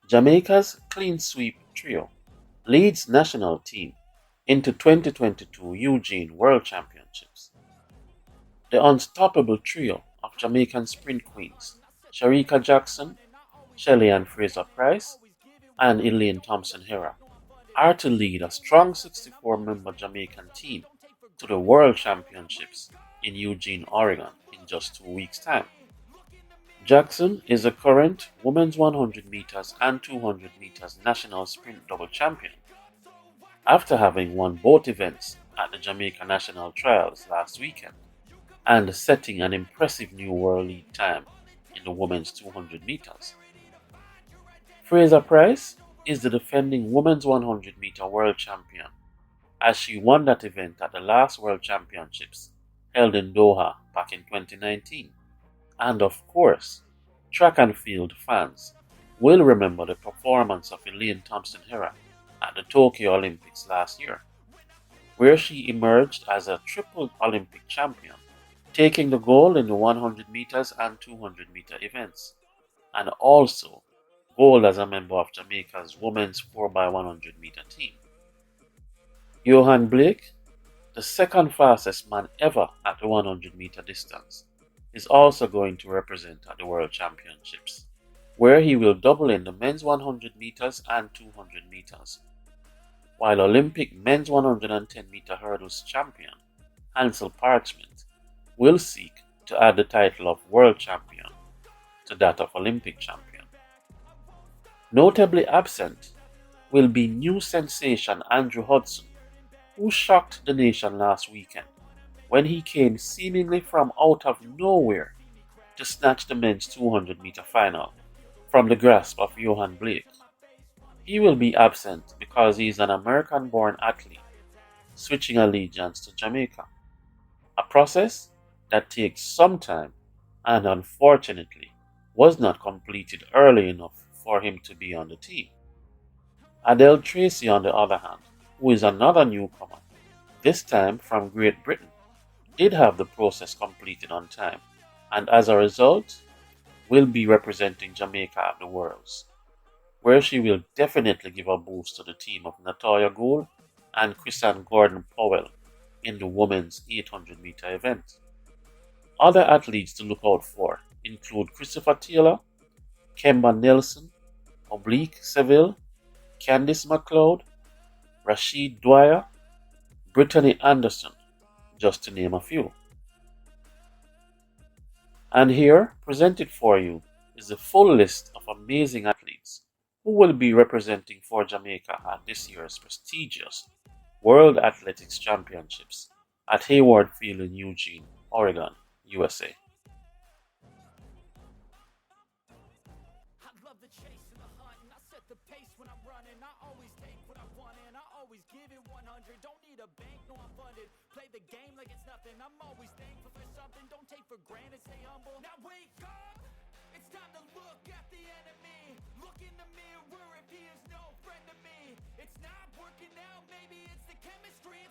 Jamaica's clean sweep trio leads national team into 2022 Eugene World Championships. The unstoppable trio of Jamaican sprint queens, Shericka Jackson, Shelly and Fraser Pryce, and Elaine Thompson Herah, are to lead a strong 64-member Jamaican team to the World Championships in Eugene, Oregon in just 2 weeks' time. Jackson is a current women's 100 meters and 200 meters national sprint double champion after having won both events at the Jamaican National Trials last weekend and setting an impressive new world lead time in the women's 200 meters. Fraser Pryce is the defending women's 100 meter world champion as she won that event at the last World Championships held in Doha back in 2019. And of course, track and field fans will remember the performance of Elaine Thompson Herah at the Tokyo Olympics last year, where she emerged as a triple Olympic champion, taking the gold in the 100 meters and 200 meter events, and also gold as a member of Jamaica's women's 4x100 meter team. Johan Blake, the second fastest man ever at the 100 meter distance, is also going to represent at the World Championships, where he will double in the men's 100 meters and 200 meters, while Olympic men's 110 meter hurdles champion Hansel Parchment will seek to add the title of World Champion to that of Olympic Champion. Notably absent will be new sensation Andrew Hudson, who shocked the nation last weekend when he came seemingly from out of nowhere to snatch the men's 200 meter final from the grasp of Johan Blake. He will be absent because he is an American-born athlete switching allegiance to Jamaica, a process that takes some time and unfortunately was not completed early enough for him to be on the team. Adele Tracy, on the other hand, who is another newcomer, this time from Great Britain, did have the process completed on time, and as a result, will be representing Jamaica at the Worlds, where she will definitely give a boost to the team of Natoya Gould and Chrisanne Gordon-Powell in the women's 800 meter event. Other athletes to look out for include Christopher Taylor, Kemba Nelson, Oblique Seville, Candice McLeod, Rashid Dwyer, Brittany Anderson, just to name a few. And here, presented for you, is the full list of amazing athletes who will be representing for Jamaica at this year's prestigious World Athletics Championships at Hayward Field in Eugene, Oregon, USA. Don't need a bank, no I'm funded. Play the game like it's nothing. I'm always thankful for something. Don't take for granted, stay humble. Now wake up! It's time to look at the enemy. Look in the mirror if he is no friend to me. It's not working out, maybe it's the chemistry.